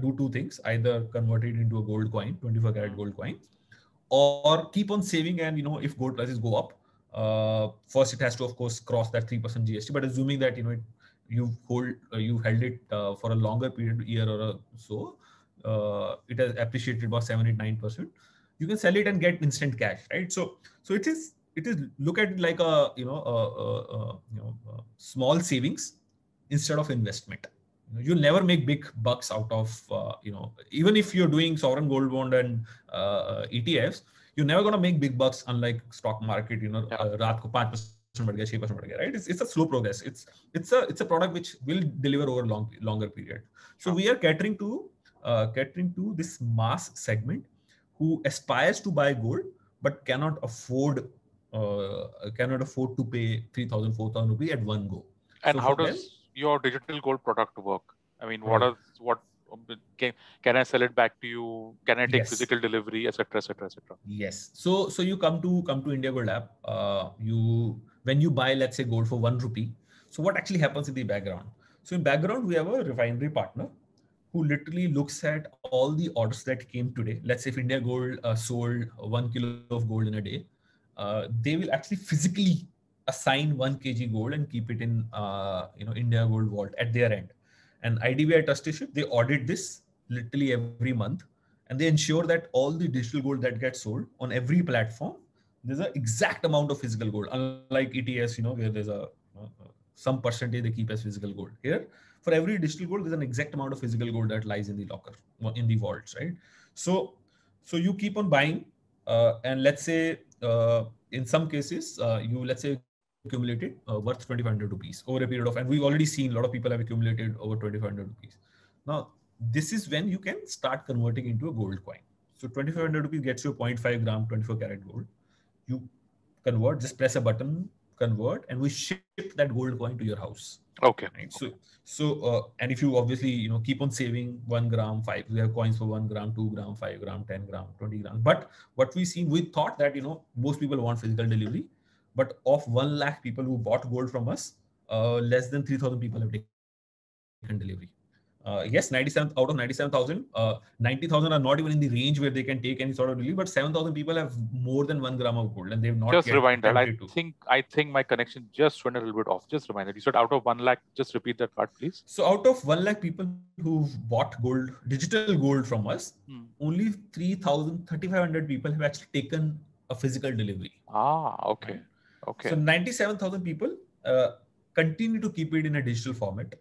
do two things: either convert it into a gold coin, 24 karat gold coin, or keep on saving. And if gold prices go up, first it has to, of course, cross that 3% GST. But assuming that you held it for a longer period, year or so, it has appreciated about 7, 8, 9%. You can sell it and get instant cash, right? So it is look at it like a small savings instead of investment. You'll never make big bucks out of even if you're doing sovereign gold bond and ETFs, you're never going to make big bucks, unlike stock market. Raat ko 5% बढ़ गया, 6% बढ़ गया, right? It's a slow progress. It's a product which will deliver over longer period. So we are catering to this mass segment who aspires to buy gold but cannot afford to pay 3,000, 4,000 rupees at one go. And so how does your digital gold product work? I mean, can I sell it back to you? Can I take physical delivery, etc., etc., etc.? Yes. So you come to India Gold app. When you buy, let's say, gold for 1 rupee. So what actually happens in the background? So in background, we have a refinery partner who literally looks at all the orders that came today. Let's say if India Gold sold 1 kilo of gold in a day, they will actually physically assign 1 kg gold and keep it in India Gold vault at their end. And IDBI Trusteeship, they audit this literally every month, and they ensure that all the digital gold that gets sold on every platform, there's an exact amount of physical gold. Unlike ETS, where there's some percentage they keep as physical gold. Here, for every digital gold, there's an exact amount of physical gold that lies in the locker, in the vaults, right? So you keep on buying, and let's say in some cases, let's say accumulated worth 2,500 rupees over a period of, and we've already seen a lot of people have accumulated over 2,500 rupees. Now, this is when you can start converting into a gold coin. So 2,500 rupees gets you 0.5 gram, 24 karat gold. You convert, just press a button, convert, and we ship that gold coin to your house. Okay. Right? So and if you obviously, keep on saving 1 gram, 5, we have coins for 1 gram, 2 gram, 5 gram, 10 gram, 20 gram. But what we see, we thought that, most people want physical delivery, but of 1 lakh people who bought gold from us, less than 3,000 people have taken delivery. Yes, 97 out of 97,000, 90,000 are not even in the range where they can take any sort of delivery, but 7,000 people have more than 1 gram of gold and they've not just rewind that. I think my connection just went a little bit off. Just remind that. You said out of 1 lakh, just repeat that part, please. So out of 1 lakh people who've bought gold, digital gold from us, only 3,500 people have actually taken a physical delivery. Okay. Right? Okay. So 97,000 people continue to keep it in a digital format.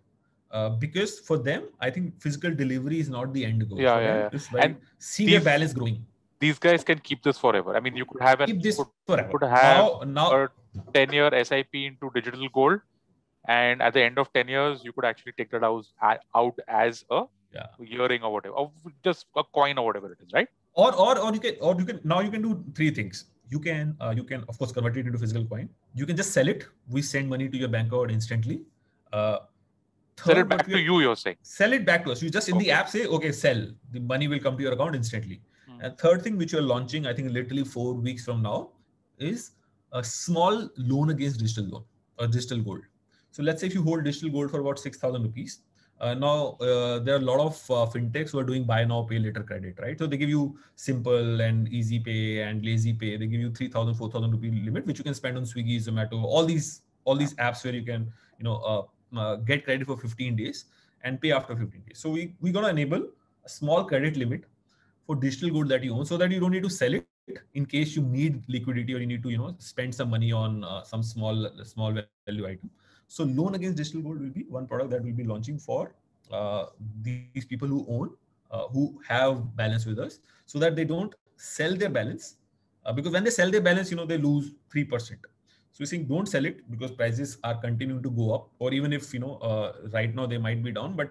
Because for them, I think physical delivery is not the end goal. It's like seeing a balance growing. These guys can keep this forever. I mean, you could have a 10-year SIP into digital gold, and at the end of 10 years, you could actually take that out as a earring or whatever, or just a coin or whatever it is, right? Or you can now you can do 3 things. You can of course convert it into physical coin. You can just sell it. We send money to your bank account instantly. Sell it back to you, you're saying. Sell it back to us. You just in the app say, okay, sell. The money will come to your account instantly. And third thing which you're launching, I think literally 4 weeks from now, is a small loan against digital loan or digital gold. So let's say if you hold digital gold for about 6,000 rupees, now there are a lot of fintechs who are doing buy now, pay later credit, right? So they give you Simple and Easy Pay and Lazy Pay. They give you 3,000, 4,000 rupee limit, which you can spend on Swiggy, Zomato, all these apps where you can, get credit for 15 days and pay after 15 days. So we're going to enable a small credit limit for digital gold that you own so that you don't need to sell it in case you need liquidity or you need to, spend some money on some small value item. So loan against digital gold will be one product that we'll be launching for these people who own, who have balance with us, so that they don't sell their balance. Because when they sell their balance, they lose 3%. So we're saying don't sell it because prices are continuing to go up, or even if, right now they might be down, but,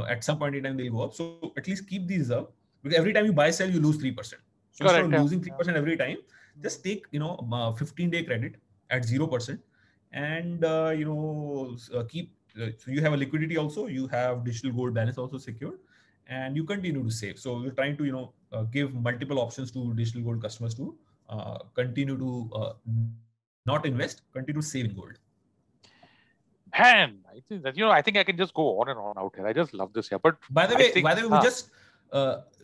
at some point in time they'll go up. So at least keep these up, because every time you buy, sell, you lose 3%. So instead of losing 3% every time, just take, 15-day credit at 0%. And keep so you have a liquidity also, you have digital gold balance also secured, and you continue to save. So we're trying to give multiple options to digital gold customers to continue to not invest, continue to save in gold. Man, I think that I think I can just go on and on out here. I just love this here. But by the way, we just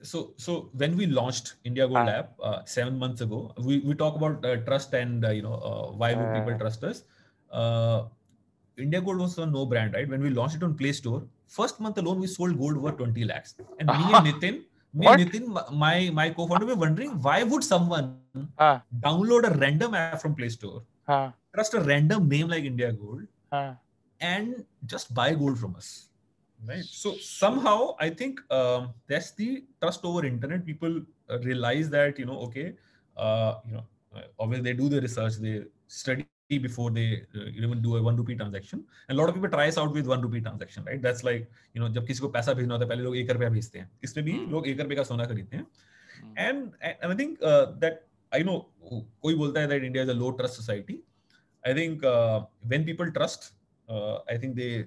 so when we launched India Gold app 7 months ago, we talk about trust and why would people trust us. India Gold was a no brand, right? When we launched it on Play Store, first month alone we sold gold over 20 lakhs. And me and Nitin, my co-founder, were wondering why would someone download a random app from Play Store, trust a random name like India Gold, and just buy gold from us. Right. So somehow I think that's the trust over internet. People realize that, obviously they do the research, they study before they even do a 1 rupee transaction. And a lot of people try us out with 1 rupee transaction, right? That's like, जब किसी को पैसा भेजना होता है पहले लोग 1 रुपया भेजते हैं, इसमें भी लोग 1 रुपये का सोना खरीदते हैं. And I think that I know कोई बोलता है that India is a low trust society. I think when people trust, I think they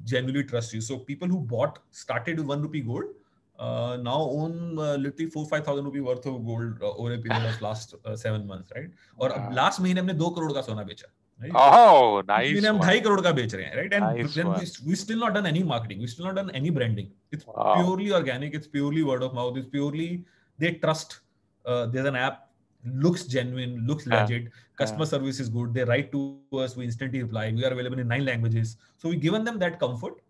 genuinely trust you. So people who started with 1 rupee gold now own literally 4,000-5,000 rupee worth of gold over a period of last 7 months, right? और अब last महीने हमने 2 crore का सोना बेचा. Right? Oh, nice. महीने हम 2.5 crore का बेच रहे हैं, right? And then we still not done any marketing. We still not done any branding. It's purely organic. It's purely word of mouth. It's purely they trust. There's an app. Looks genuine, looks legit, customer service is good, they write to us, we instantly reply, we are available in 9 languages. So we've given them that comfort.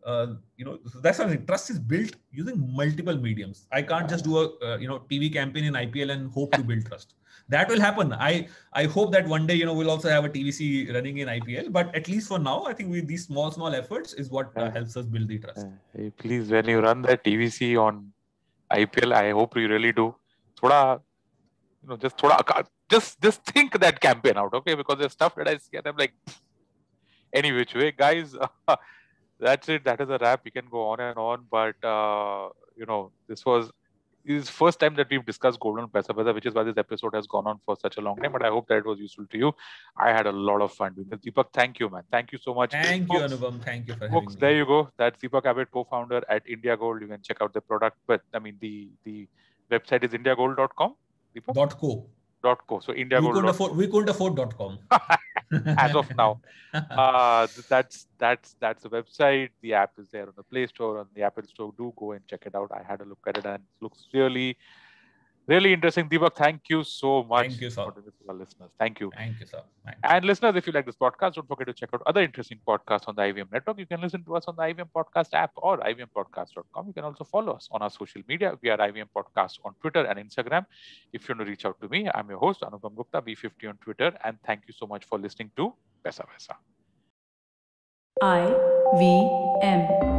So that's why trust is built using multiple mediums. I can't just do a TV campaign in IPL and hope to build trust. That will happen. I hope that one day we'll also have a TVC running in IPL, but at least for now I think with these small efforts is what helps us build the trust. Hey, please, when you run that TVC on IPL, I hope you really do. Just think that campaign out, okay? Because there's stuff that I see and I'm like, any which way, guys. That's it. That is a wrap. We can go on and on, but this is first time that we've discussed gold on Paisa, which is why this episode has gone on for such a long time. But I hope that it was useful to you. I had a lot of fun doing this. Deepak, thank you, man. Thank you so much. Thank you, Anupam. Thank you for having me. There you go. That's Deepak Abbott, co-founder at India Gold. You can check out the product, but I mean the website is indiagold.com. .co. So India Gold. We couldn't afford .com. As of now. That's the website. The app is there on the Play Store, on the Apple Store. Do go and check it out. I had a look at it and it looks really, really interesting. Deepak, thank you so much. Thank you, sir. For this to our listeners. Thank you. Thank you, sir. And listeners, if you like this podcast, don't forget to check out other interesting podcasts on the IVM network. You can listen to us on the IVM Podcast app or ivmpodcast.com. You can also follow us on our social media. We are IVM Podcast on Twitter and Instagram. If you want to reach out to me, I'm your host, Anupam Gupta, B50 on Twitter. And thank you so much for listening to Paisa Vaisa. IVM.